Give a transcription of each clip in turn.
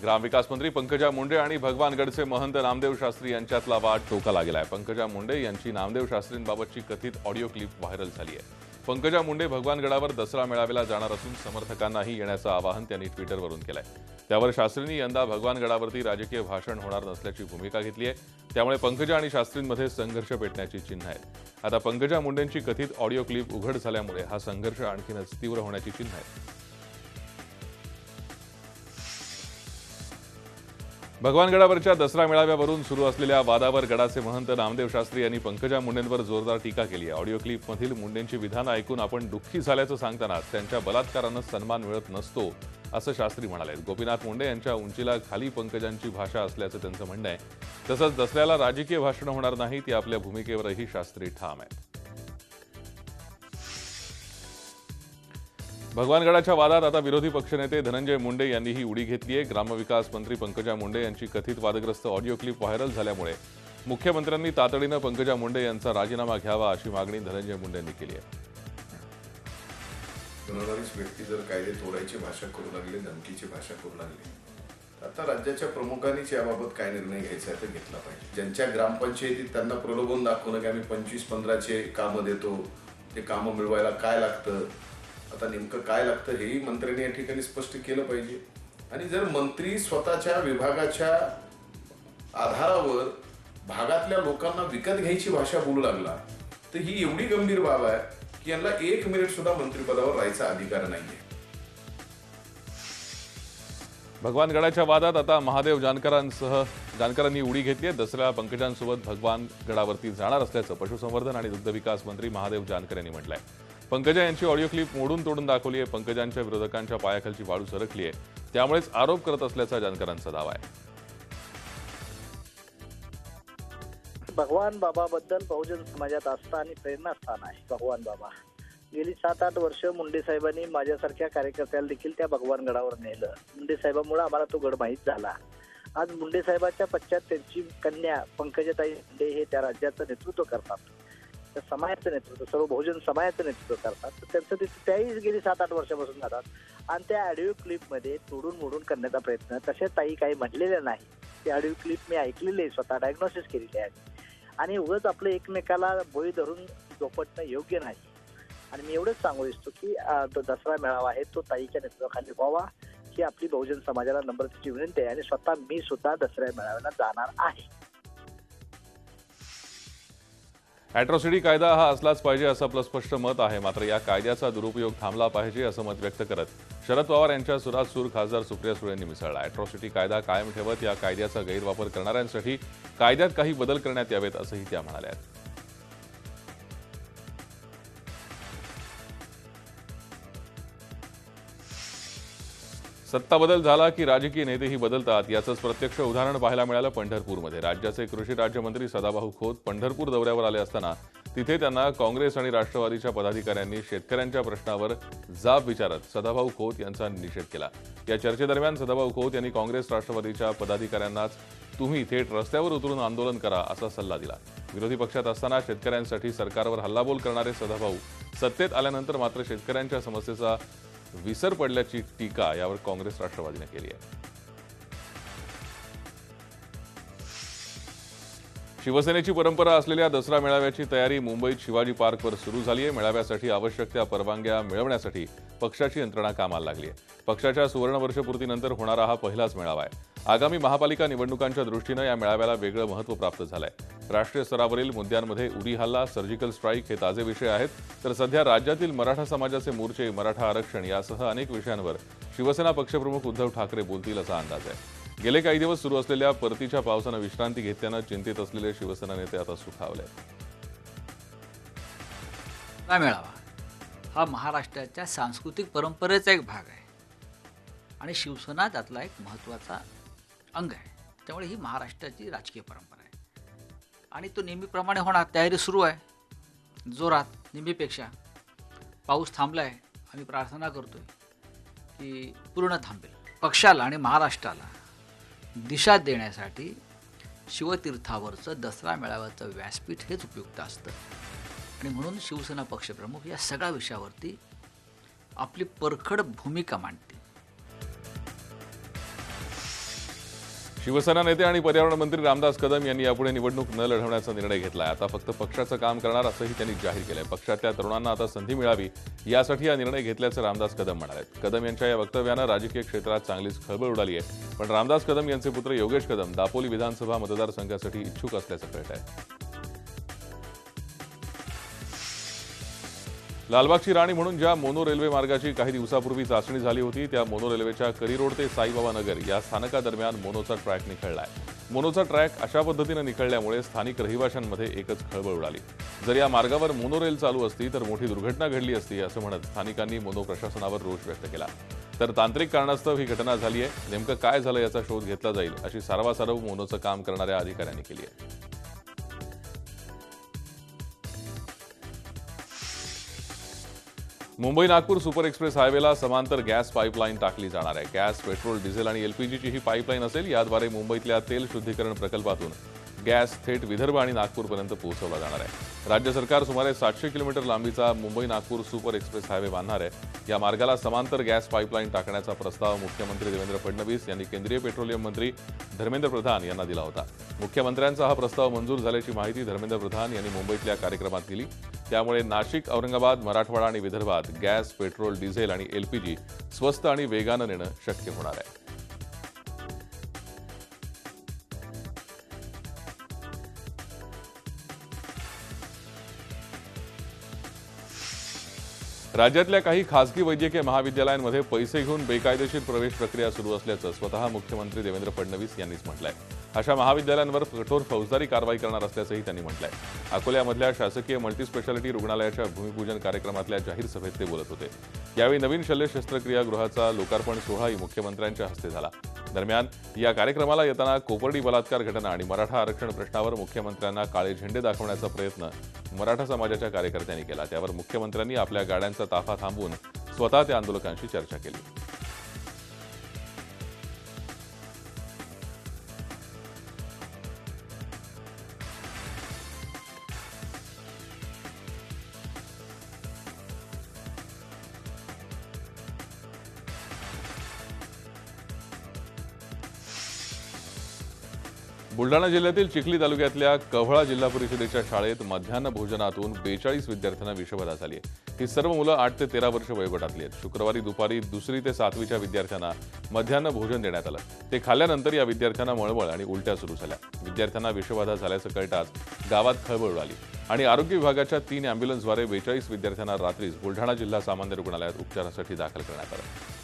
ग्रामविकास मंत्री पंकजा मुंडे आणि भगवानगडचे महंत नामदेव शास्त्री यांच्यातला वाद टोकाला गेलाय। पंकजा मुंडे यांची नामदेव शास्त्रींबाबतची कथित ऑडिओ क्लिप व्हायरल झाली आहे। पंकजा मुंडे भगवानगडावर दसरा मेळाव्याला जाणार असून समर्थकांनाही येण्याचं आवाहन त्यांनी ट्विटरवरून केलंय। त्यावर शास्त्रींनी यंदा भगवानगडावरती राजकीय भाषण होणार नसल्याची भूमिका घेतली आहे। त्यामुळे पंकजा आणि शास्त्रींमध्ये संघर्ष पेटण्याची चिन्ह आहेत। आता पंकजा मुंडेंची कथित ऑडिओ क्लिप उघड झाल्यामुळे हा संघर्ष आणखीनच तीव्र होण्याची चिन्ह आहेत। भगवानगडावरच्या दसरा मेळाव्यावरून सुरू असलेल्या वादावर गडाचे महंत नामदेव शास्त्री यांनी पंकजा मुंडेंवर जोरदार टीका केली आहे। ऑडिओ क्लिपमधील मुंडेंची विधानं ऐकून आपण दुःखी झाल्याचं सांगतानाच त्यांच्या बलात्कारानं सन्मान मिळत नसतो असं शास्त्री म्हणाले। गोपीनाथ मुंडे यांच्या उंचीला खाली पंकजांची भाषा असल्याचं त्यांचं म्हणणं आहे। तसंच दसऱ्याला राजकीय भाषण होणार नाहीत या आपल्या भूमिकेवरही शास्त्री ठाम आहेत। भगवानगडाच्या वादात आता विरोधी पक्षनेते धनंजय मुंडे यांनीही उडी घेतली आहे। ग्रामविकास मंत्री पंकजा मुंडे यांची कथित वादग्रस्त ऑडिओ क्लिप व्हायरल झाल्यामुळे मुख्यमंत्र्यांनी तातडीनं पंकजा मुंडे यांचा राजीनामा घ्यावा अशी मागणी धनंजय मुंडेंनी केली आहे। गुन्हेगारीच व्यक्ती जर कायदे तोडायची भाषा करू लागले, धमकीची भाषा करू लागली, तर आता राज्याच्या प्रमुखांनीच याबाबत काय निर्णय घ्यायचा आहे ते घेतला पाहिजे। ज्यांच्या ग्रामपंचायतीत त्यांना प्रलोभन दाखवणं की आम्ही 25-15चे कामं देतो, ते कामं मिळवायला काय लागतं, आता नेमकं काय लागतं हेही मंत्र्यांनी या ठिकाणी स्पष्ट केलं पाहिजे। आणि जर मंत्री स्वतःच्या विभागाच्या आधारावर भागातल्या लोकांना विकत घ्यायची भाषा बोलू लागला तर ही एवढी गंभीर बाब आहे की यांना 1 मिनिट सुद्धा मंत्रिपदावर राहायचा अधिकार नाहीये। भगवानगडाच्या वादात आता महादेव जानकरांनी उडी घेतली आहे। दसऱ्याला पंकजांसोबत भगवानगडावरती जाणार असल्याचं पशुसंवर्धन आणि दुग्धविकास मंत्री महादेव जानकर यांनी म्हटलंय। पंकजा यांची ऑडिओ क्लिप मोडून तोडून दाखवली आहे। पंकजांच्या विरोधकांच्या पायाखालची वाळू सरकली आहे, त्यामुळेच आरोप करत असल्याचा जानकरांचा दावा आहे। भगवान बाबाबद्दल बहुजन समाजात आस्था आणि प्रेरणास्थान आहे। भगवान बाबा गेली 7-8 वर्ष मुंडे साहेबांनी माझ्यासारख्या कार्यकर्त्याला देखील त्या भगवानगडावर नेलं। मुंडे साहेबांमुळे आम्हाला तो गड माहीत झाला। आज मुंडे साहेबांच्या पश्चात त्यांची कन्या पंकजाताई मुंडे हे त्या राज्याचं नेतृत्व करतात, त्या समाजाचं नेतृत्व, सर्व बहुजन समाजाचं नेतृत्व करतात। तर त्यांचं तिथे त्याही गेली 7-8 वर्षापासून जातात आणि त्या ऑडिओ क्लिपमध्ये तोडून मोडून करण्याचा प्रयत्न तसे ताई काही म्हटलेल्या नाही। ती ऑडिओ क्लिप मी ऐकलेली आहे, स्वतः डायग्नोसिस केलेली आहे आणि उगाच आपलं एकमेकाला बोळी धरून झोपटणं योग्य नाही। आणि मी एवढंच सांगू इच्छितो की तो दसरा मेळावा आहे तो ताईच्या नेतृत्वाखाली व्हावा ही आपली बहुजन समाजाला नम्रतेची विनंती आहे। आणि स्वतः मी सुद्धा दसऱ्या मेळाव्याला जाणार आहे। अॅट्रॉसिटी कायदा हा असलाच पाहिजे असं आपलं स्पष्ट मत आहे। मात्र या कायद्याचा दुरुपयोग थांबला पाहिजे असं मत व्यक्त करत शरद पवार यांच्या सुरात सूर खासदार सुप्रिया सुळे यांनी मिसळला। अॅट्रॉसिटी कायदा कायम ठेवत या कायद्याचा गैरवापर करणाऱ्यांसाठी कायद्यात काही बदल करण्यात यावेत असंही त्या म्हणाल्या। सत्ता बदल झाला की राजकीय नेतेही बदलतात याचंच प्रत्यक्ष उदाहरण पाहायला मिळालं पंढरपूरमध्ये। राज्याचे कृषी राज्यमंत्री सदाभाऊ खोत पंढरपूर दौऱ्यावर आले असताना तिथे त्यांना काँग्रेस आणि राष्ट्रवादीच्या पदाधिकाऱ्यांनी शेतकऱ्यांच्या प्रश्नावर जाब विचारत सदाभाऊ खोत यांचा निषेध केला। या चर्चेदरम्यान सदाभाऊ खोत यांनी काँग्रेस राष्ट्रवादीच्या पदाधिकाऱ्यांनाच तुम्ही थेट रस्त्यावर उतरून आंदोलन करा असा सल्ला दिला। विरोधी पक्षात असताना शेतकऱ्यांसाठी सरकारवर हल्लाबोल करणारे सदाभाऊ सत्तेत आल्यानंतर मात्र शेतकऱ्यांच्या समस्येचा विसर पडल्याची टीका यावर काँग्रेस राष्ट्रवादीने केली आहे। शिवसेनेची परंपरा असलेल्या दसरा मेळाव्याची तयारी मुंबईत शिवाजी पार्कवर सुरू झाली आहे। मेळाव्यासाठी आवश्यक त्या परवानग्या मिळवण्यासाठी पक्षाची यंत्रणा कामाला लागली आहे। पक्षाच्या सुवर्णवर्षपूर्तीनंतर होणारा हा पहिलाच मेळावा आहे। आगामी महापालिका निवडणुकांच्या दृष्टीनं या मेळाव्याला वेगळं महत्त्व प्राप्त झालंय। राष्ट्रीय स्तरावरील मुद्द्यांमध्ये उरी हल्ला, सर्जिकल स्ट्राईक हे ताजे विषय आहेत, तर सध्या राज्यातील मराठा समाजाचे मोर्चे, मराठा आरक्षण यासह अनेक विषयांवर शिवसेना पक्षप्रमुख उद्धव ठाकरे बोलतील असा अंदाज आहे। गेले काही दिवस सुरू असलेल्या परतीच्या पावसानं विश्रांती घेतल्यानं चिंतित असलेले शिवसेना नेते आता सुखावले। मेळावा हा महाराष्ट्राच्या सांस्कृतिक परंपरेचा एक भाग आहे आणि शिवसेना त्यातला एक महत्त्वाचा अंग आहे। त्यामुळे ही महाराष्ट्राची राजकीय परंपरा आहे आणि तो नेहमीप्रमाणे होणार। तयारी सुरू आहे जोरात, नेहमीपेक्षा। पाऊस थांबला आहे, आम्ही प्रार्थना करतोय की पूर्ण थांबेल। पक्षाला आणि महाराष्ट्राला दिशा देण्यासाठी शिवतीर्थावरचं दसरा मेळाव्याचं व्यासपीठ हेच उपयुक्त असतं आणि म्हणून शिवसेना पक्षप्रमुख या सगळ्या विषयावरती आपली परखड भूमिका मांडते। शिवसेना नेते आणि पर्यावरण मंत्री रामदास कदम यांनी यापुढे निवडणूक न लढवण्याचा निर्णय घेतलाय. आता फक्त पक्षाचं काम करणार असंही त्यांनी जाहीर केलंय. पक्षातल्या तरुणांना आता संधी मिळावी यासाठी हा निर्णय घेतल्याचं रामदास कदम म्हणाले. कदम यांच्या या वक्तव्यानं राजकीय क्षेत्रात चांगलीच खळबळ उडाली आहे. पण रामदास कदम यांचे पुत्र योगेश कदम दापोली विधानसभा मतदारसंघासाठी इच्छुक असल्याचं कळत आहे. लालबागची राणी म्हणून ज्या मोनो रेल्वे मार्गाची काही दिवसापूर्वी चाचणी झाली होती, त्या मोनो रेल्वेच्या करी रोड ते साईबाबा नगर या स्थानकादरम्यान मोनोचा ट्रॅक निखळलाय. मोनोचा ट्रॅक अशा पद्धतीनं निखळल्यामुळे स्थानिक रहिवाशांमध्ये एकच खळबळ उडाली. जर या मार्गावर मोनो रेल चालू असती तर मोठी दुर्घटना घडली असती असं म्हणत स्थानिकांनी मोनो प्रशासनावर रोष व्यक्त केला. तर तांत्रिक कारणास्तव ही घटना झाली आहे. नेमकं काय झालं याचा शोध घेतला जाईल अशी सारवासारव मोनोचं काम करणाऱ्या अधिकाऱ्यांनी केली आहे. मुंबई नागपूर सुपर एक्सप्रेस हायवेला समांतर गॅस पाईपलाईन टाकली जाणार आहे. गॅस, पेट्रोल, डिझेल आणि एलपीजीची ही पाईपलाईन असेल. याद्वारे मुंबईतल्या तेल शुद्धीकरण प्रकल्पातून गॅस थेट विदर्भ आणि नागपूरपर्यंत पोहोचवला जाणार आहे. राज्य सरकार सुमारे 700 किलोमीटर लांबीचा Mumbai Nagpur super express highway बांधणार आहे. या मार्गाला समांतर गॅस पाईपलाईन टाकण्याचा प्रस्ताव मुख्यमंत्री देवेंद्र फडणवीस यांनी केंद्रीय पेट्रोलियम मंत्री धर्मेंद्र प्रधान यांना दिला होता. मुख्यमंत्र्यांचा हा प्रस्ताव मंजूर झाल्याची माहिती धर्मेंद्र प्रधान यांनी मुंबईतल्या कार्यक्रमात दिली. त्यामुळे नाशिक, औरंगाबाद, मराठवाडा आणि विदर्भात गॅस, पेट्रोल, डिझेल आणि एलपीजी स्वस्त आणि वेगानं नेणं शक्य होणार आहे. राज्यातल्या काही खासगी वैद्यकीय महाविद्यालयांमध्ये पैसे घेऊन बेकायदेशीर प्रवेश प्रक्रिया सुरू असल्याचं स्वतः मुख्यमंत्री देवेंद्र फडणवीस यांनीच म्हटलंय. अशा महाविद्यालयांवर कठोर फौजदारी कारवाई करणार असल्याचंही त्यांनी म्हटलंय. अकोल्यामधल्या शासकीय मल्टीस्पेशालिटी रुग्णालयाच्या भूमिपूजन कार्यक्रमातल्या जाहीर सभेत ते बोलत होते. यावेळी नवीन शल्य शस्त्रक्रिया गृहाचा लोकार्पण सोहळाही मुख्यमंत्र्यांच्या हस्ते झाला. दरम्यान या कार्यक्रमाला येताना कोपर्डी बलात्कार घटना आणि मराठा आरक्षण प्रश्नावर मुख्यमंत्र्यांना काळे झेंडे दाखवण्याचा प्रयत्न मराठा समाजाच्या कार्यकर्त्यांनी केला. त्यावर मुख्यमंत्र्यांनी आपल्या गाड्यांचा ताफा थांबवून स्वतः त्या आंदोलकांशी चर्चा केली. बुलढाणा जिल्ह्यातील चिखली तालुक्यातल्या कव्हळा जिल्हा परिषदेच्या शाळेत मध्यान्ह भोजनातून 42 विद्यार्थ्यांना विषबाधा झाली आहे. ही सर्व मुलं 8 ते 13 वर्ष वयोगटातली आहेत. शुक्रवारी दुपारी 2री ते 7वीच्या विद्यार्थ्यांना मध्यान्ह भोजन देण्यात आलं. ते खाल्ल्यानंतर या विद्यार्थ्यांना मळमळ आणि उलट्या सुरू झाल्या. विद्यार्थ्यांना विषबाधा झाल्याचं कळताच गावात खळबळ उडाली आणि आरोग्य विभागाच्या 3 अँब्युलन्सद्वारे 42 विद्यार्थ्यांना रात्रीच बुलढाणा जिल्हा सामान्य रुग्णालयात उपचारासाठी दाखल करण्यात आलं.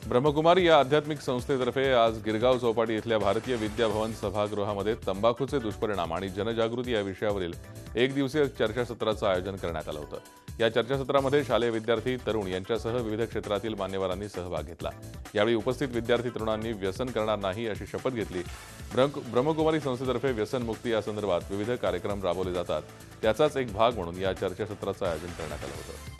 ब्रह्मकुमारी या आध्यात्मिक संस्थेतर्फे आज गिरगाव चौपाटी इथल्या भारतीय विद्या भवन सभागृहामध्ये तंबाखूचे दुष्परिणाम आणि जनजागृती या विषयावरील एक दिवसीय चर्चासत्राचं आयोजन करण्यात आलं होतं. या चर्चासत्रामध्ये शालेय विद्यार्थी, तरुण यांच्यासह विविध क्षेत्रातील मान्यवरांनी सहभाग घेतला. यावेळी उपस्थित विद्यार्थी तरुणांनी व्यसन करणार नाही अशी शपथ घेतली. ब्रह्मकुमारी संस्थेतर्फे व्यसनमुक्ती या संदर्भात विविध कार्यक्रम राबवले जातात. त्याचाच एक भाग म्हणून या चर्चासत्राचं आयोजन करण्यात आलं होतं.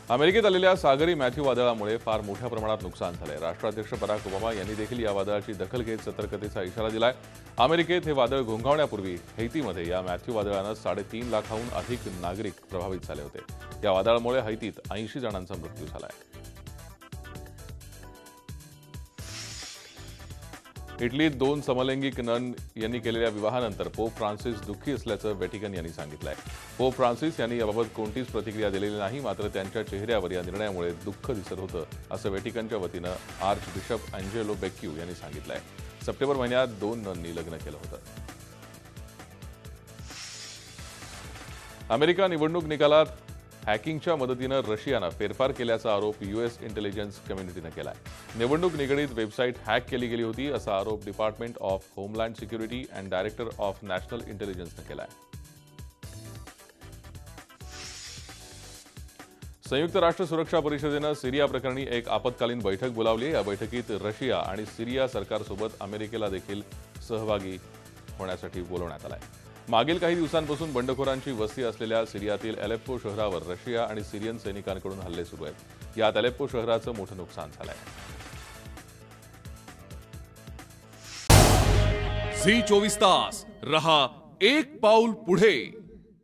अमेरिकेत आलेल्या सागरी मॅथ्यू वादळामुळे फार मोठ्या प्रमाणात नुकसान झालंय. राष्ट्राध्यक्ष बराक ओबामा यांनी देखील या वादळाची दखल घेत सतर्कतेचा इशारा दिलाय. अमेरिकेत हे वादळ घोंघावण्यापूर्वी हैतीमध्ये या मॅथ्यू वादळानं 3.5 लाखाहून अधिक नागरिक प्रभावित झाले होते. या वादळामुळे हैतीत 80 जणांचा मृत्यू झालाय. इटलीत 2 समलैंगिक नन यांनी केलेल्या विवाहानंतर पोप फ्रान्सिस दुःखी असल्याचं व्हॅटिकन यांनी सांगितलंय. पोप फ्रान्सिस यांनी याबाबत कोणतीच प्रतिक्रिया दिलेली नाही. मात्र त्यांच्या चेहऱ्यावर या निर्णयामुळे दुःख दिसत होतं असं व्हॅटिकनच्या वतीनं आर्च बिशप अँजेलो बेक्यू यांनी सांगितलंय. सप्टेंबर महिन्यात 2 नननी लग्न केलं होतं. अमेरिका निवडणूक निकालात हॅकिंगच्या मदतीनं रशियानं फेरफार केल्याचा आरोप यूएस इंटेलिजन्स कम्युनिटीनं केलाय. निवडणूक निगडीत वेबसाईट हॅक केली गेली होती असा आरोप department of homeland security and director of national इंटेलिजन्सनं केलाय. संयुक्त राष्ट्र सुरक्षा परिषदेनं सिरिया प्रकरणी एक आपत्कालीन बैठक बोलावली. या बैठकीत रशिया आणि सिरिया सरकारसोबत अमेरिकेला देखील सहभागी होण्यासाठी बोलवण्यात आलाय. मागील काही दिवसांपासून बंडखोरांची वस्ती असलेल्या सिरियातील अलेप्पो शहरावर रशिया आणि सिरियन सैनिकांकडून हल्ले सुरू आहेत. यात अलेप्पो शहराचं मोठं नुकसान झालंय. झी 24 तास रहा एक पाऊल पुढे.